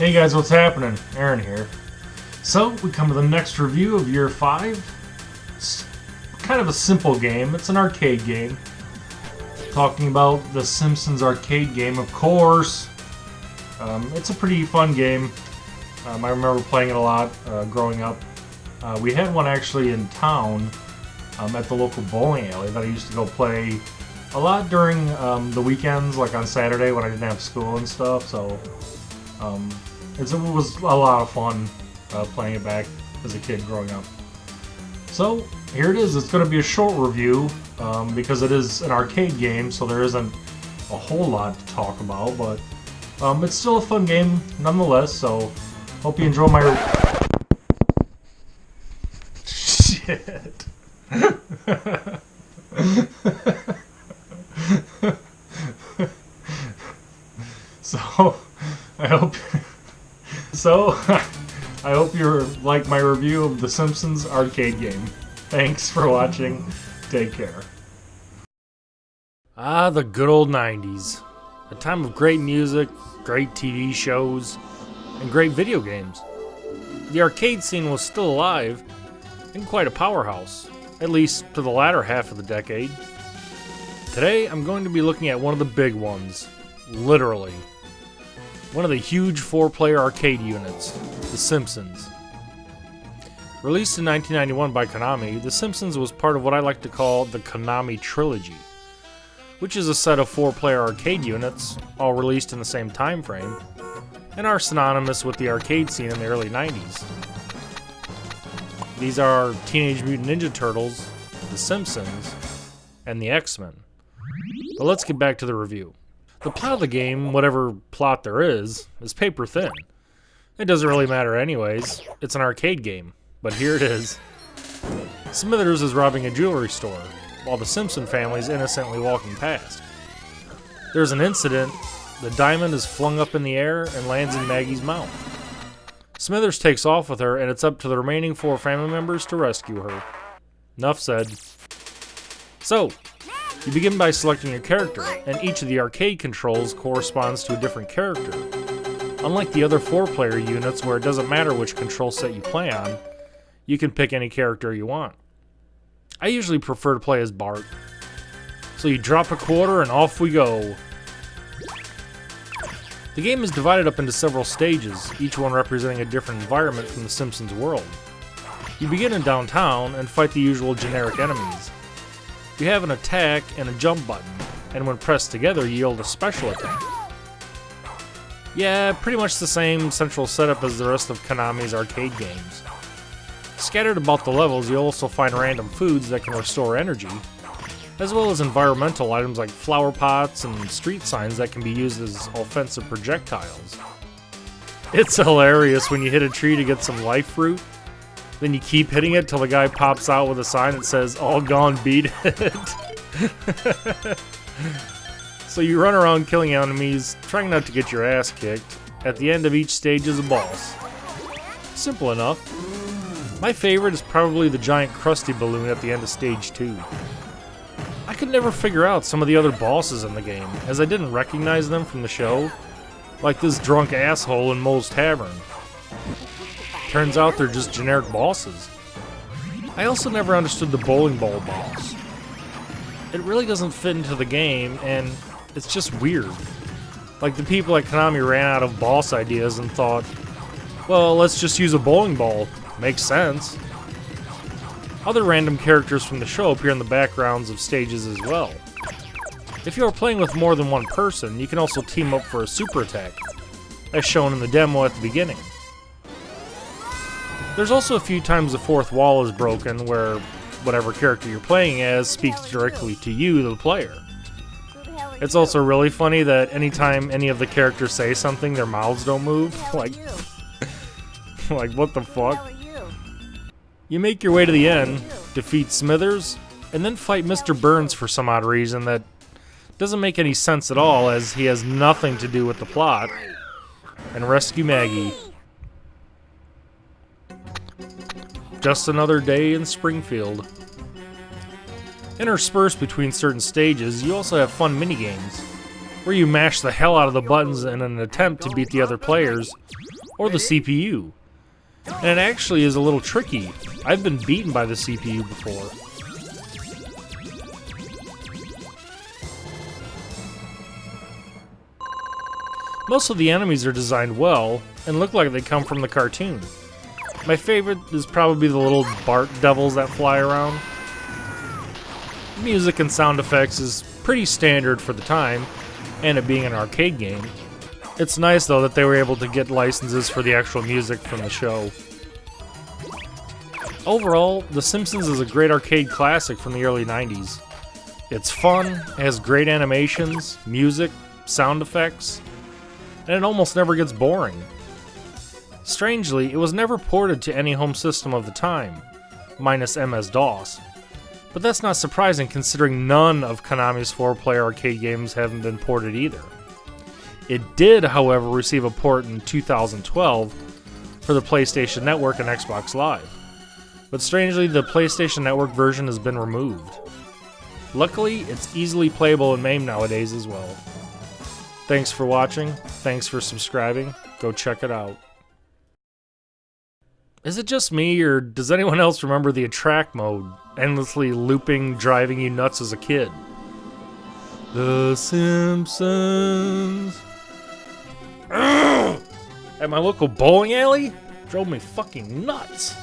Hey guys, what's happening? Aaron here. So, we come to the next review of Year 5. It's kind of a simple game. It's an arcade game. Talking about the Simpsons arcade game, of course. It's a pretty fun game. I remember playing it a lot growing up. We had one actually in town at the local bowling alley that I used to go play a lot during the weekends, like on Saturday when I didn't have school and stuff. So it was a lot of fun playing it back as a kid growing up. So here it is. It's going to be a short review because it is an arcade game, so there isn't a whole lot to talk about, but it's still a fun game nonetheless. So hope you enjoy my shit. So I hope you like my review of the Simpsons arcade game. Thanks for watching. Take care. Ah, the good old 90s. A time of great music, great TV shows, and great video games. The arcade scene was still alive and quite a powerhouse, at least to the latter half of the decade. Today, I'm going to be looking at one of the big ones, literally. One of the huge 4-player arcade units, The Simpsons. Released in 1991 by Konami, The Simpsons was part of what I like to call the Konami Trilogy, which is a set of 4-player arcade units, all released in the same time frame, and are synonymous with the arcade scene in the early 90s. These are Teenage Mutant Ninja Turtles, The Simpsons, and the X-Men. But let's get back to the review. The plot of the game, whatever plot there is paper thin. It doesn't really matter anyways, it's an arcade game, but here it is. Smithers is robbing a jewelry store, while the Simpson family is innocently walking past. There's an incident, the diamond is flung up in the air and lands in Maggie's mouth. Smithers takes off with her, and it's up to the remaining 4 family members to rescue her. Enough said. So, you begin by selecting your character, and each of the arcade controls corresponds to a different character. Unlike the other 4-player units where it doesn't matter which control set you play on, you can pick any character you want. I usually prefer to play as Bart. So you drop a quarter and off we go. The game is divided up into several stages, each one representing a different environment from the Simpsons world. You begin in downtown and fight the usual generic enemies. You have an attack and a jump button, and when pressed together yield a special attack. Yeah, pretty much the same central setup as the rest of Konami's arcade games. Scattered about the levels, you'll also find random foods that can restore energy, as well as environmental items like flower pots and street signs that can be used as offensive projectiles. It's hilarious when you hit a tree to get some life fruit, then you keep hitting it till the guy pops out with a sign that says, "All gone, beat it." So you run around killing enemies, trying not to get your ass kicked. At the end of each stage is a boss. Simple enough. My favorite is probably the giant Krusty balloon at the end of stage 2. I could never figure out some of the other bosses in the game, as I didn't recognize them from the show, like this drunk asshole in Moe's Tavern. Turns out they're just generic bosses. I also never understood the bowling ball boss. It really doesn't fit into the game, and it's just weird. Like the people at Konami ran out of boss ideas and thought, well, let's just use a bowling ball. Makes sense. Other random characters from the show appear in the backgrounds of stages as well. If you are playing with more than one person, you can also team up for a super attack, as shown in the demo at the beginning. There's also a few times the fourth wall is broken where whatever character you're playing as speaks directly to you, the player. It's also really funny that anytime any of the characters say something, their mouths don't move. Like what the fuck? You make your way to the end, defeat Smithers, and then fight Mr. Burns for some odd reason that doesn't make any sense at all, as he has nothing to do with the plot, and rescue Maggie. Just another day in Springfield. Interspersed between certain stages, you also have fun minigames, where you mash the hell out of the buttons in an attempt to beat the other players, or the CPU. And it actually is a little tricky. I've been beaten by the CPU before. Most of the enemies are designed well and look like they come from the cartoon. My favorite is probably the little Bart devils that fly around. Music and sound effects is pretty standard for the time, and it being an arcade game. It's nice though that they were able to get licenses for the actual music from the show. Overall, The Simpsons is a great arcade classic from the early 90s. It's fun, has great animations, music, sound effects, and it almost never gets boring. Strangely, it was never ported to any home system of the time, minus MS-DOS. But that's not surprising considering none of Konami's 4-player arcade games haven't been ported either. It did, however, receive a port in 2012 for the PlayStation Network and Xbox Live. But strangely, the PlayStation Network version has been removed. Luckily, it's easily playable in MAME nowadays as well. Thanks for watching, thanks for subscribing, go check it out. Is it just me, or does anyone else remember the attract mode, endlessly looping, driving you nuts as a kid? The Simpsons. Ugh! At my local bowling alley? Drove me fucking nuts.